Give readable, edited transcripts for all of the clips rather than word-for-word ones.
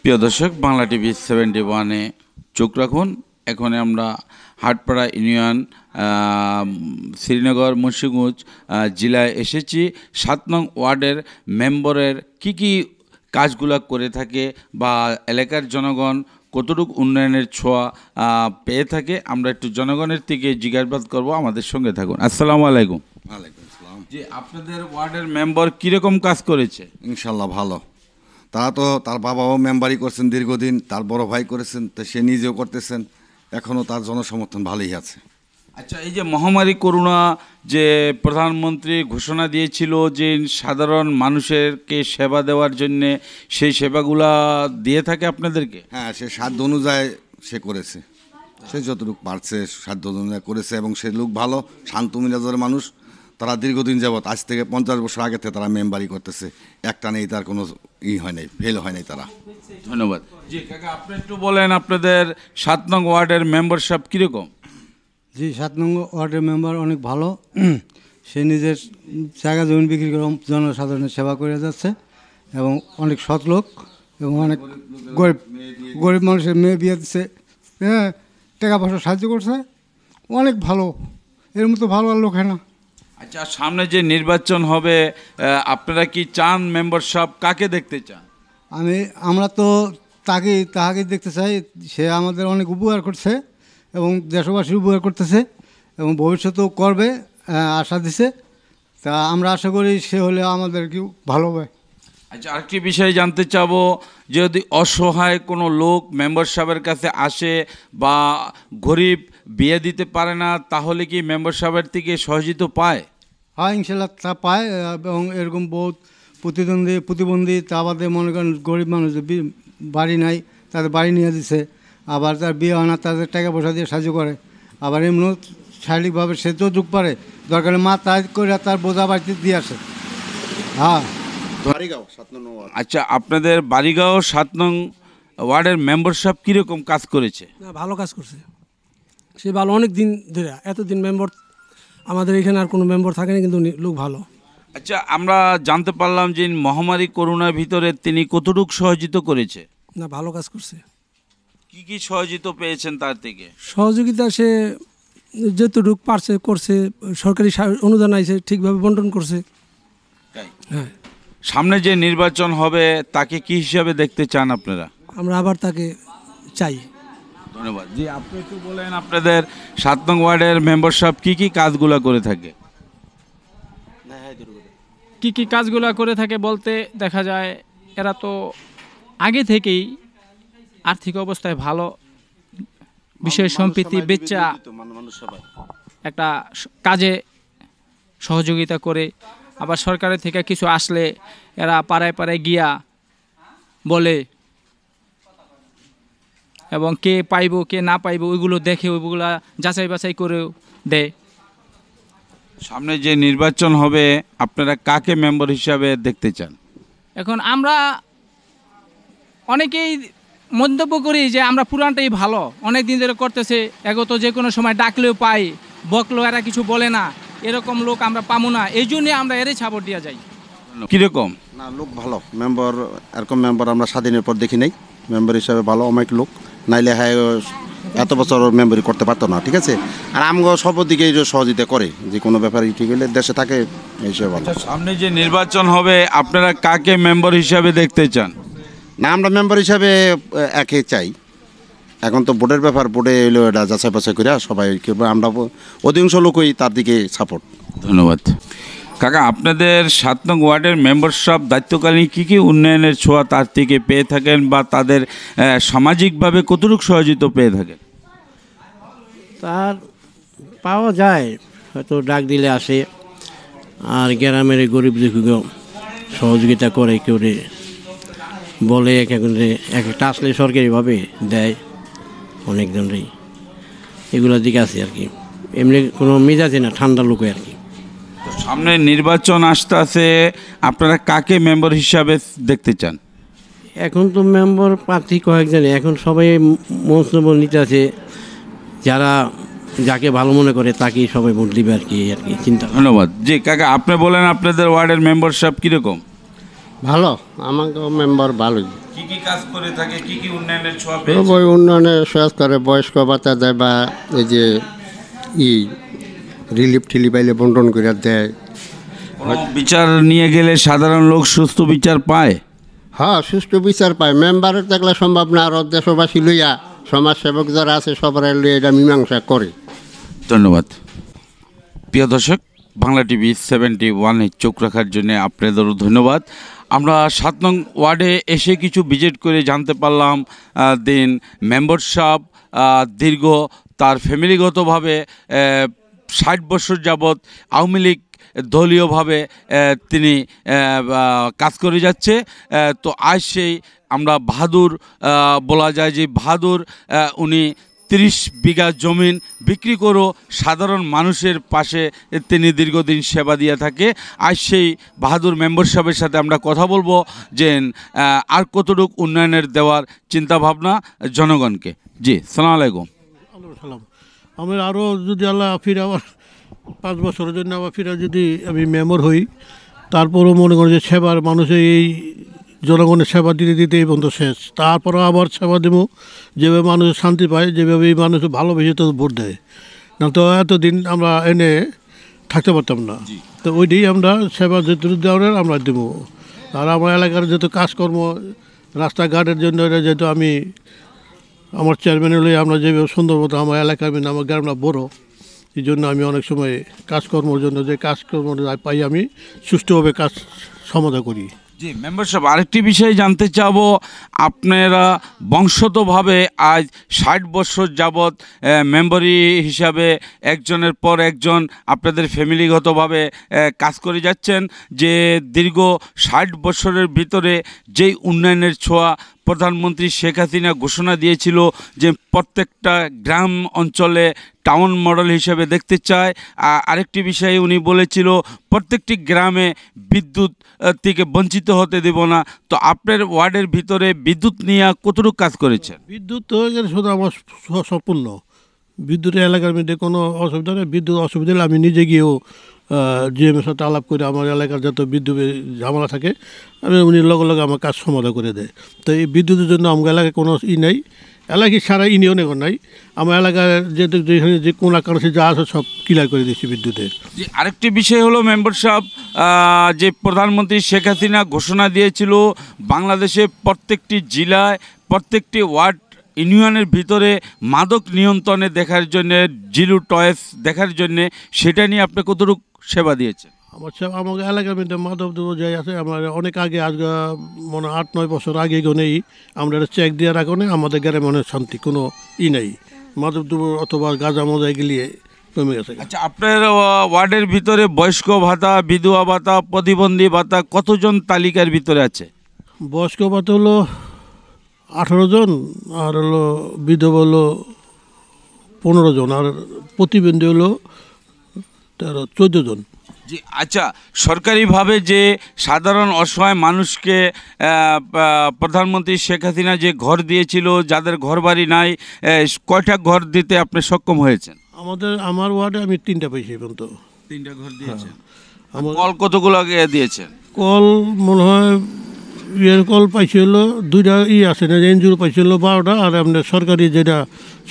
প্রিয় দর্শক, বাংলা টিভি 71-এ চোখ রাখুন। এখন আমরা হাটপাড়া ইউনিয়ন শ্রীনগর মুন্সিগঞ্জ জেলায় এসেছি। 7 নং ওয়ার্ডের মেম্বারের কি কাজগুলো করে থাকে বা এলাকার জনগণ কতটুকু উন্নয়নের ছোঁয়া পেয়ে থাকে, আমরা একটু জনগণের থেকে জিজ্ঞাসাবাদ করব। আমাদের সঙ্গে থাকুন। আসসালামু আলাইকুম। ওয়ালাইকুম আসসালাম। জি, আপনাদের ওয়ার্ডের মেম্বার কীরকম কাজ করেছে? ইনশাল্লাহ ভালো। তারা তো তার বাবাও মেম্বারই করছেন দীর্ঘদিন, তার বড় ভাই করেছেন, তো সে নিজেও করতেছেন, এখনও তার জনসমর্থন ভালোই আছে। আচ্ছা, এই যে মহামারী করোনা যে প্রধানমন্ত্রী ঘোষণা দিয়েছিল যে সাধারণ মানুষেরকে সেবা দেওয়ার জন্যে, সেই সেবাগুলা দিয়ে থাকে আপনাদেরকে? হ্যাঁ, সে সাধ্য অনুযায়ী সে করেছে, সে যতটুকু পারছে সাধ্য অনুযায়ী করেছে, এবং সে লোক ভালো, শান্ত মিজাজের মানুষ। তারা দীর্ঘদিন যাবৎ, আজ থেকে 50 বছর আগে থেকে তারা মেম্বারই করতেছে, একটা নেই তার কোনো হয় নাই, ফেল হয় নাই তারা। ধন্যবাদ। জি কাকা, আপনি একটু বলেন আপনাদের 7 নং ওয়ার্ডের মেম্বারশিপ কীরকম? জি, 7 নং ওয়ার্ডের মেম্বার অনেক ভালো। সে নিজের জায়গা জমি বিক্রি করে জনসাধারণের সেবা করে যাচ্ছে এবং অনেক সৎ লোক এবং অনেক গরিব মানুষের মেয়ে বিয়ে দিচ্ছে, হ্যাঁ, টাকা পয়সা সাহায্য করছে, অনেক ভালো। এর মতো ভালো আর লোক হয় না। আচ্ছা, সামনে যে নির্বাচন হবে, আপনারা কি চান মেম্বারশিপ কাকে দেখতে চান? আমরা তো তাহাকে দেখতে চাই। সে আমাদের অনেক উপকার করছে এবং দেশবাসীর উপকার করতেছে এবং ভবিষ্যতেও করবে, আশা দিছে। তা আমরা আশা করি সে হলে আমাদের কি ভালো হবে। আচ্ছা, আরেকটি বিষয় জানতে চাবো, যদি অসহায় কোনো লোক মেম্বারশিপের কাছে আসে বা গরিব বিয়ে দিতে পারে না, তাহলে কি মেম্বারশিপের থেকে সহযোগিতা পায়? হ্যাঁ, ইনশাল্লাহ তা পায়। এবং এরকম বহুত প্রতিবন্ধী তা বাদে মনে করেন গরিব মানুষ বাড়ি নাই, তাদের বাড়ি নিয়ে দিচ্ছে। আবার তার বিয়ে হয় না, তাদের টাকা পয়সা দিয়ে সাহায্য করে। আবার এমন শারীরিকভাবে সে তো যুগ পারে, দরকারে মা তাই করে তার বোঝা বাড়িতে দিয়ে আসে। হ্যাঁ। আচ্ছা, আপনাদের বাড়িগাঁও 7 নং ওয়ার্ডের মেম্বারশিপ কীরকম কাজ করেছে? না, ভালো কাজ করছে সে, ভালো। অনেক দিন ধরে, এতদিন মেম্বার আমাদের এখানে আর কোনো মেম্বার থাকেনি, কিন্তু লোক ভালো। আচ্ছা, আমরা জানতে পারলাম যে মহামারী করোনার ভিতরে তিনি কতটুকু সহযোগিতা করেছে? না, ভালো কাজ করছে। কি সহযোগিতা পেয়েছেন তার থেকে? সহযোগিতা সে যতটুকু পারছে করছে, সরকারি অনুদান আইছে ঠিকভাবে বন্টন করছে। হ্যাঁ, সামনে যে নির্বাচন হবে তাকে কি হিসাবে দেখতে চান আপনারা? আমরা আবার তাকে চাই। ধন্যবাদ। জি, আপনি একটু বলেন আপনাদের 7 নং ওয়ার্ডের মেম্বারশিপ কি কাজগুলো করে থাকে? কি কাজগুলো করে থাকে বলতে দেখা যায়, এরা তো আগে থেকেই আর্থিক অবস্থায় ভালো, বিষয় সম্প্রীতি বেচা একটা কাজে সহযোগিতা করে। আবার সরকারের থেকে কিছু আসলে এরা পাড়ায় পাড়ায় গিয়া বলে, এবং কে পাইব কে না পাইব ওইগুলো দেখে, ওইগুলা যাচাই বাছাই করেও দেয়। সামনে যে নির্বাচন হবে আপনারা কাকে মেম্বার হিসাবে দেখতে চান? এখন আমরা অনেকেই মন্তব্য করি যে আমরা পুরানটাই ভালো, অনেক দিন ধরে করতেছে, এগো তো যে কোনো সময় ডাকলেও পাই, বকলো এরা কিছু বলে না, এরকম লোক আমরা পাবো না, এই জন্যে আমরা এরই সাপোর্ট দিয়ে যাই। কীরকম? না, লোক ভালো। মেম্বার এরকম মেম্বার আমরা স্বাধীনের পর দেখি নাই। মেম্বার হিসাবে ভালো, অনেক লোক, নাইলে হ্যাঁ এত বছর মেম্বারি করতে পারতো না। ঠিক আছে, আর আমগো সব দিকে সহযোগিতা করে, যে কোনো ব্যাপারে ঠিক হলে দেশে থাকে, এই হিসেবে ভালো। সামনে যে নির্বাচন হবে আপনারা কাকে মেম্বার হিসাবে দেখতে চান? না, আমরা মেম্বার হিসাবে একে চাই। এখন তো ভোটের ব্যাপার, ভোটে এলো এটা যাচাই বাছাই করে সবাই, আমরা অধিকাংশ লোকই তার দিকে সাপোর্ট। ধন্যবাদ। কাকা, আপনাদের 7 নং ওয়ার্ডের মেম্বারশিপ দায়িত্বকালীন কি উন্নয়নের ছোঁয়া তার থেকে পেয়ে থাকেন বা তাদের সামাজিকভাবে কতটুকু সহযোগিতা পেয়ে থাকেন? তার পাওয়া যায়, হয়তো ডাক দিলে আসে, আর গ্রামের গরিব দুঃখীকেও সহযোগিতা করে, কেউ বলে একটা আসলে সরকারিভাবে দেয় অনেকজনেরই। এগুলোর দিকে আছে আর কি, এমনি কোনো মেজাজে না, ঠান্ডা লোকে আর কি। সামনে নির্বাচন আসতে আছে, আপনারা কাকে মেম্বার হিসাবে দেখতে চান? এখন তো মেম্বার প্রার্থী কয়েকজনে, এখন সবাই মন্তব্য নিতে আছে, যারা যাকে ভালো মনে করে তাকেই সবাই ভোট দিবে আর কি চিন্তা। ধন্যবাদ। জি কাকা, আপনি বলেন আপনাদের ওয়ার্ডের মেম্বারশিপ কীরকম? ভালো, আমাকে মেম্বার ভালোই। কি কি কাজ করে থাকে, কি কি উন্নয়নের ছোঁয়া ওই উন্নয়নে সহায়তা করে, বয়স্ক ভাতা দেয় বা এই যে রিলিফ টিলিফ আইলে বন্টন করে দেয়। বিচার নিয়ে গেলে সাধারণ লোক সুস্থ বিচার পায়? হ্যাঁ, সুষ্ঠু বিচার পায়। মেম্বারের থাকলে সম্ভব না, আর দেশবাসী লইয়া সমাজসেবক যারা আছে সবাই লইয়া এটা মীমাংসা করে। ধন্যবাদ। প্রিয় দর্শক, বাংলা টিভি 71-এ চোখ রাখার জন্য আপনাদেরও ধন্যবাদ। আমরা 7 নং ওয়ার্ডে এসে কিছু ভিজিট করে জানতে পারলাম দিন মেম্বারশিপ দীর্ঘ তার ফ্যামিলিগতভাবে 60 বছর যাবৎ আওয়ামী লীগ দলীয়ভাবে তিনি কাজ করে যাচ্ছে। তো আজ সেই আমরা বাহাদুর বলা যায় যে বাহাদুর উনি 30 বিঘা জমিন বিক্রি করেও সাধারণ মানুষের পাশে তিনি দীর্ঘদিন সেবা দিয়ে থাকে। আজ সেই বাহাদুর মেম্বারশিপের সাথে আমরা কথা বলবো যে আর কতটুকু উন্নয়নের দেওয়ার চিন্তাভাবনা জনগণকে। জি, সালাম আলাইকুম। সালাম। আমি আরও যদি আল্লাহ ফিরে আবার 5 বছরের জন্য আবার ফিরে যদি আমি মেম্বার হই, তারপরও মনে করি যে সেবার মানুষের এই জনগণের সেবা দিতে দিতে এই পর্যন্ত শেষ। তারপরও আবার সেবা দেবো, যেভাবে মানুষ শান্তি পায়, যেভাবে এই মানুষ ভালোবেসে তো ভোট দেয় না, তো এতদিন আমরা এনে থাকতে পারতাম না। তো ওইটাই আমরা সেবা যেটুকু দেওয়ার আমরা দেবো। আর আমার এলাকার যত কাজকর্ম রাস্তাঘাটের জন্য যেহেতু আমি আমার চেয়ারম্যান হলে আমরা যেভাবে সুন্দর মতো আমার এলাকার আমার গ্রামটা বড়, এই জন্য আমি অনেক সময় কাজকর্মের জন্য যে কাজকর্ম পাই আমি সুষ্ঠুভাবে কাজ সমাধান করি। জি, মেম্বারশিপ আরেকটি বিষয় জানতে চাবো, আপনারা বংশগতভাবে আজ 60 বছর যাবৎ মেম্বারি হিসাবে একজনের পর একজন আপনাদের ফ্যামিলিগতভাবে কাজ করে যাচ্ছেন, যে দীর্ঘ 60 বছরের ভিতরে যেই উন্নয়নের ছোঁয়া প্রধানমন্ত্রী শেখ হাসিনা ঘোষণা দিয়েছিল যে প্রত্যেকটা গ্রাম অঞ্চলে টাউন মডেল হিসেবে দেখতে চায়। আরেকটি বিষয়ে উনি বলেছিল প্রত্যেকটি গ্রামে বিদ্যুৎ থেকে বঞ্চিত হতে দেব না। তো আপনার ওয়ার্ডের ভিতরে বিদ্যুৎ নিয়ে কতটুকু কাজ করেছেন? বিদ্যুৎ তো এখানে শুধু আমার সম্পূর্ণ বিদ্যুতের এলাকার মধ্যে কোনো অসুবিধা নেই। বিদ্যুৎ অসুবিধা হলে আমি নিজে গিয়েও জিএমের সাথে আলাপ করে আমার এলাকার যত বিদ্যুতের ঝামেলা থাকে আমি উনি লগে লগে আমার কাজ সমাধান করে দেয়। তো এই বিদ্যুতের জন্য আমার এলাকায় কোনো নেই, এলাকায় সারা ইউনিয়নে নাই। আমার এলাকার যেখানে যে কোন কারণে যা আছে সব ক্লিয়ার করে দিচ্ছি বিদ্যুতের। যে আরেকটি বিষয় হলো মেম্বারশিপ, যে প্রধানমন্ত্রী শেখ হাসিনা ঘোষণা দিয়েছিল বাংলাদেশে প্রত্যেকটি জেলায় প্রত্যেকটি ওয়ার্ড ইউনিয়নের ভিতরে মাদক নিয়ন্ত্রণে দেখার জন্যে, জিরো টয়েস দেখার জন্যে, সেটা নিয়ে আপনি কতটুকু সেবা দিয়েছেন? আমার এলাকার মধ্যে মাদক দ্রব্য যাই আছে আমরা অনেক আগে, আজ মনে 8-9 বছর আগে নেই আমরা এটা চেক দিয়ে রাখনে আমাদের গ্রামে মনে শান্তি কোনো নেই, মাদক দ্রব্য অথবা গাঁজা মজায় গেলিয়ে কমে গেছে। আচ্ছা, আপনার ওয়ার্ডের ভিতরে বয়স্ক ভাতা, বিধবা ভাতা, প্রতিবন্ধী ভাতা কতজন তালিকার ভিতরে আছে? বয়স্ক ভাতা হলো 18 জন, আর হলো বিধবা হলো 15 জন, আর প্রতিবন্ধী হলো 14 জন। জি, আচ্ছা, সরকারিভাবে যে সাধারণ অসহায় মানুষকে প্রধানমন্ত্রী শেখ হাসিনা যে ঘর দিয়েছিল, যাদের ঘর বাড়ি নাই, কয়টা ঘর দিতে আপনি সক্ষম হয়েছেন? আমার ওয়ার্ডে আমি 3টা পেয়েছি পর্যন্ত। 3টা ঘর দিয়েছেন। কল কতগুলো দিয়েছেন? কল মনে হয় কল পাইছি হলো 2টা আছে না, এনজিও পাইছি হলো 12টা, আর আপনার সরকারি যেটা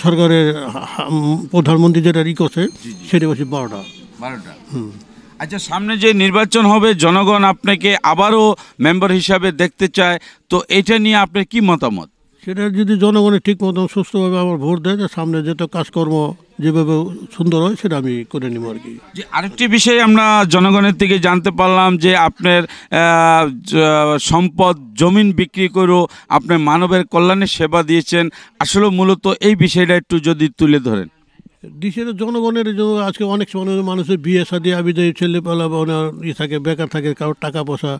সরকারের প্রধানমন্ত্রী যেটা করছে সেটা পাইছি 12টা। আচ্ছা, সামনে যে নির্বাচন হবে, জনগণ আপনাকে আবারও মেম্বার হিসাবে দেখতে চায়, তো এটা নিয়ে আপনার কি মতামত? সেটা যদি জনগণের ঠিক মতন সুস্থভাবে আমার ভোট দেয়, সামনে যেটা কাজকর্ম যেভাবে সুন্দর হয় সেটা আমি করে নিব আর কি। যে আরেকটি বিষয় আমরা জনগণের থেকে জানতে পারলাম যে আপনার সম্পদ জমিন বিক্রি করেও আপনার মানবের কল্যাণে সেবা দিয়েছেন। আসলে মূলত এই বিষয়টা একটু যদি তুলে ধরেন। দেশের জনগণের জন্য আজকে অনেক সময় মানুষের বিয়ে শাদী আবিদে ছেলেপেলা থাকে, বেকার থাকে, কারোর টাকা পয়সা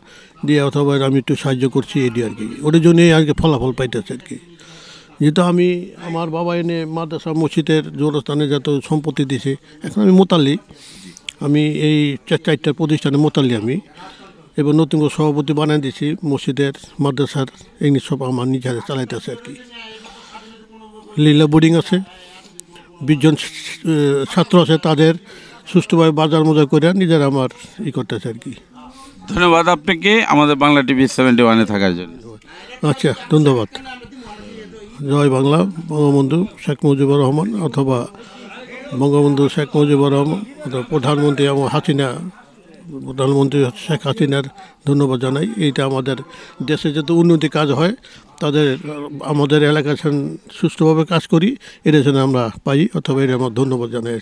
দিয়ে অথবা আমি একটু সাহায্য করছি এটি আর কি, ওটার জন্যই আজকে ফলাফল পাইতেছে আর কি। যেহেতু আমি আমার বাবা এনে মাদ্রাসা মসজিদের জোরস্থানে যত সম্পত্তি দিয়েছে, এখন আমি মোতাল্লি, আমি এই 4টা প্রতিষ্ঠানে মোতাল্লি আমি, এবার নতুন করে সভাপতি বানিয়ে দিয়েছি মসজিদের, মাদ্রাসার, এগুলি সব আমার নিজের চালাইতেছে আর কি। লীলা বোর্ডিং আছে, 20 জন ছাত্র আছে, তাদের সুষ্ঠুভাবে বাজার মজা করে নিজেরা আমার করতেছে আর কি। ধন্যবাদ আপনাকে আমাদের বাংলা টিভি 71-এ থাকার জন্য। আচ্ছা, ধন্যবাদ। জয় বাংলা, বঙ্গবন্ধু শেখ মুজিবুর রহমান, অথবা বঙ্গবন্ধু শেখ মুজিবুর রহমান অথবা প্রধানমন্ত্রী এবং প্রধানমন্ত্রী শেখ হাসিনার ধন্যবাদ জানাই। এইটা আমাদের দেশে যত উন্নতি কাজ হয় তাদের আমাদের এলাকায় সুষ্ঠুভাবে কাজ করি, এটা যেন আমরা পাই, অথবা এটা আমার ধন্যবাদ জানাই।